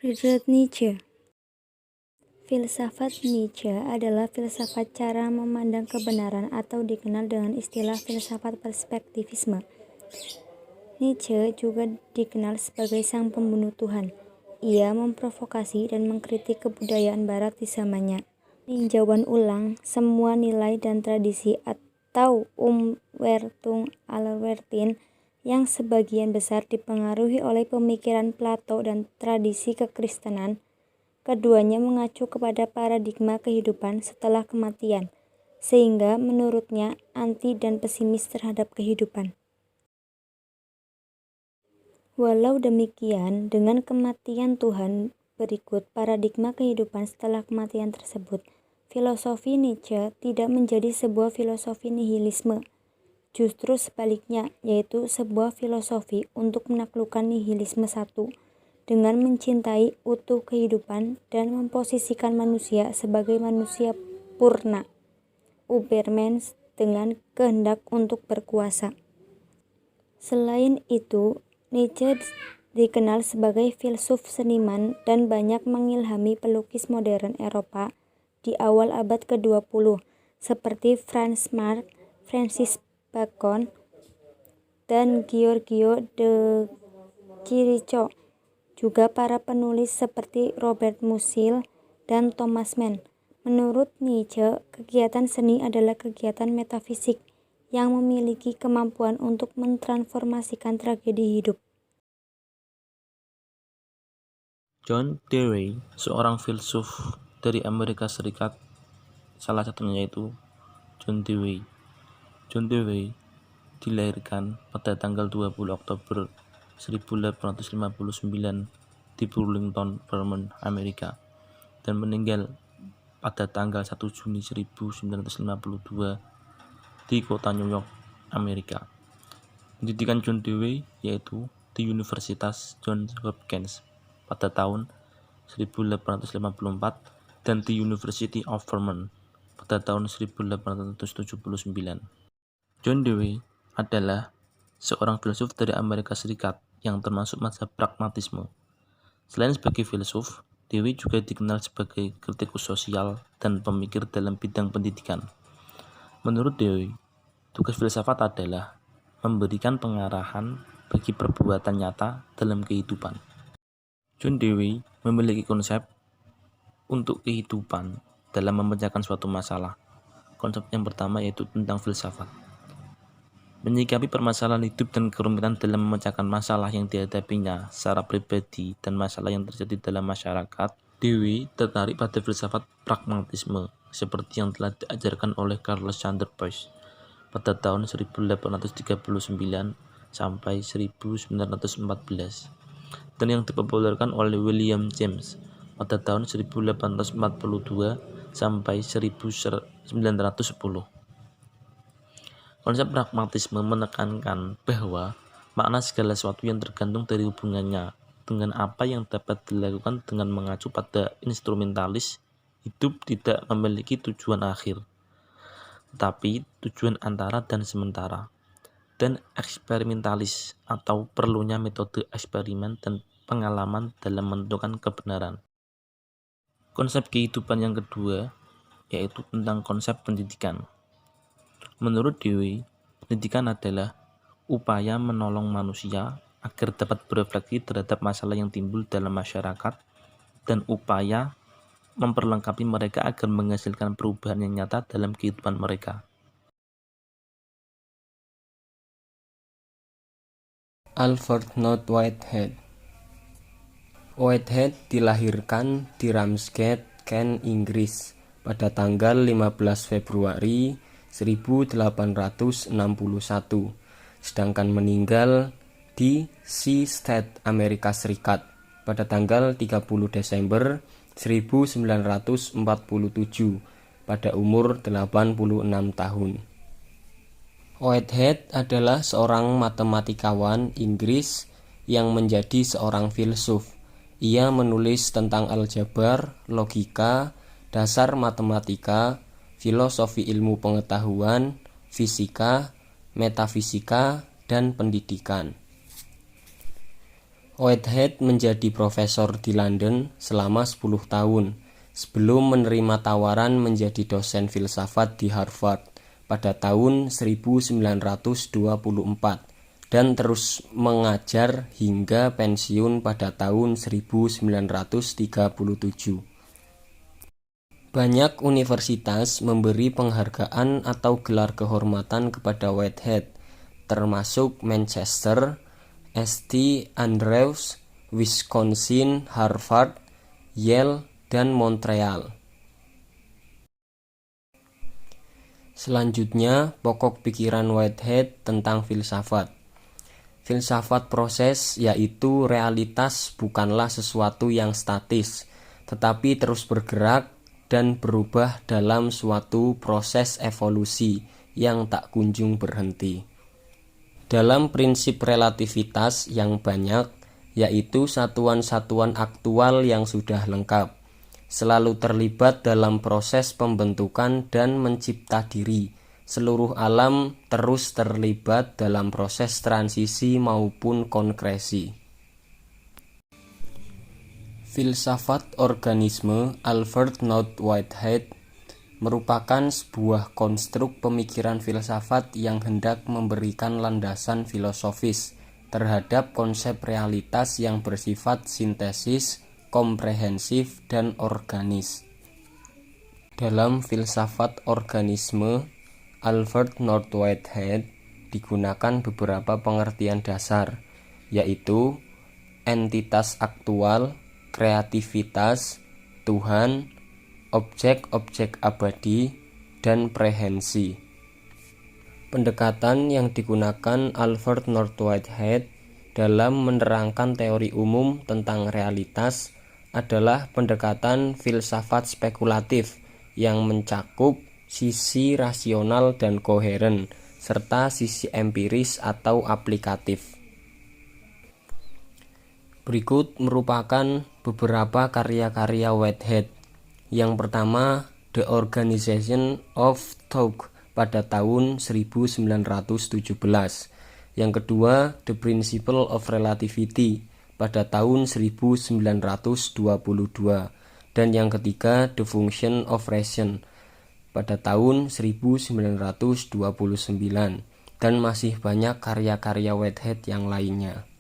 Friedrich Nietzsche. Filsafat Nietzsche adalah filsafat cara memandang kebenaran atau dikenal dengan istilah filsafat perspektivisme. Nietzsche juga dikenal sebagai sang pembunuh Tuhan. Ia memprovokasi dan mengkritik kebudayaan barat di zamannya. Peninjauan ulang semua nilai dan tradisi atau Umwertung Allwertin yang sebagian besar dipengaruhi oleh pemikiran Plato dan tradisi kekristenan. Keduanya mengacu kepada paradigma kehidupan setelah kematian, sehingga menurutnya anti dan pesimis terhadap kehidupan. Walau demikian, dengan kematian Tuhan berikut paradigma kehidupan setelah kematian tersebut, filosofi Nietzsche tidak menjadi sebuah filosofi nihilisme. Justru sebaliknya, yaitu sebuah filosofi untuk menaklukkan nihilisme satu, dengan mencintai utuh kehidupan dan memposisikan manusia sebagai manusia purna, Übermensch, dengan kehendak untuk berkuasa. Selain itu, Nietzsche dikenal sebagai filsuf seniman dan banyak mengilhami pelukis modern Eropa di awal abad ke-20 seperti Franz Marc, Francis Bacon, dan Giorgio de Chirico. Juga para penulis seperti Robert Musil dan Thomas Mann. Menurut Nietzsche, kegiatan seni adalah kegiatan metafisik yang memiliki kemampuan untuk mentransformasikan tragedi hidup. John Dewey, seorang filsuf dari Amerika Serikat, salah satunya yaitu John Dewey. John Dewey dilahirkan pada tanggal 20 Oktober 1859 di Burlington, Vermont, Amerika, dan meninggal pada tanggal 1 Juni 1952 di kota New York, Amerika. Pendidikan John Dewey yaitu di Universitas Johns Hopkins pada tahun 1854 dan di University of Vermont pada tahun 1879. John Dewey adalah seorang filsuf dari Amerika Serikat yang termasuk mazhab pragmatisme. Selain sebagai filsuf, Dewey juga dikenal sebagai kritikus sosial dan pemikir dalam bidang pendidikan. Menurut Dewey, tugas filsafat adalah memberikan pengarahan bagi perbuatan nyata dalam kehidupan. John Dewey memiliki konsep untuk kehidupan dalam memecahkan suatu masalah. Konsep yang pertama yaitu tentang filsafat. Menyikapi permasalahan hidup dan kerumitan dalam memecahkan masalah yang dihadapinya secara pribadi dan masalah yang terjadi dalam masyarakat, Dewey tertarik pada filsafat pragmatisme seperti yang telah diajarkan oleh Carl Sanders Peirce pada tahun 1839 sampai 1914 dan yang dipopulerkan oleh William James pada tahun 1842 sampai 1910. Konsep pragmatisme menekankan bahwa makna segala sesuatu yang tergantung dari hubungannya dengan apa yang dapat dilakukan dengan mengacu pada instrumentalis. Hidup tidak memiliki tujuan akhir, tetapi tujuan antara dan sementara, dan eksperimentalis atau perlunya metode eksperimen dan pengalaman dalam menentukan kebenaran. Konsep kehidupan yang kedua yaitu tentang konsep pendidikan. Menurut Dewey, pendidikan adalah upaya menolong manusia agar dapat berefleksi terhadap masalah yang timbul dalam masyarakat dan upaya memperlengkapi mereka agar menghasilkan perubahan yang nyata dalam kehidupan mereka. Alfred North Whitehead. Whitehead dilahirkan di Ramsgate, Kent, Inggris pada tanggal 15 Februari 1861, sedangkan meninggal di Seastate, Amerika Serikat pada tanggal 30 Desember 1947 pada umur 86 tahun. Whitehead adalah seorang matematikawan Inggris yang menjadi seorang filsuf. Ia menulis tentang aljabar, logika, dasar matematika, filosofi ilmu pengetahuan, fisika, metafisika, dan pendidikan. Whitehead menjadi profesor di London selama 10 tahun sebelum menerima tawaran menjadi dosen filsafat di Harvard pada tahun 1924 dan terus mengajar hingga pensiun pada tahun 1937. Banyak universitas memberi penghargaan atau gelar kehormatan kepada Whitehead, termasuk Manchester, St. Andrews, Wisconsin, Harvard, Yale, dan Montreal. Selanjutnya, pokok pikiran Whitehead tentang filsafat. Filsafat proses, yaitu realitas bukanlah sesuatu yang statis, tetapi terus bergerak dan berubah dalam suatu proses evolusi yang tak kunjung berhenti. Dalam prinsip relativitas yang banyak, yaitu satuan-satuan aktual yang sudah lengkap, selalu terlibat dalam proses pembentukan dan mencipta diri. Seluruh alam terus terlibat dalam proses transisi maupun konkresi. Filsafat organisme Alfred North Whitehead merupakan sebuah konstruk pemikiran filsafat yang hendak memberikan landasan filosofis terhadap konsep realitas yang bersifat sintesis, komprehensif, dan organis. Dalam filsafat organisme Alfred North Whitehead digunakan beberapa pengertian dasar, yaitu entitas aktual, kreativitas, Tuhan, objek-objek abadi, dan prehensi. Pendekatan yang digunakan Alfred North Whitehead dalam menerangkan teori umum tentang realitas adalah pendekatan filsafat spekulatif yang mencakup sisi rasional dan koheren, serta sisi empiris atau aplikatif. Berikut merupakan beberapa karya-karya Whitehead. Yang pertama, The Organization of Thought pada tahun 1917. Yang kedua, The Principle of Relativity pada tahun 1922. Dan yang ketiga, The Function of Reason pada tahun 1929. Dan masih banyak karya-karya Whitehead yang lainnya.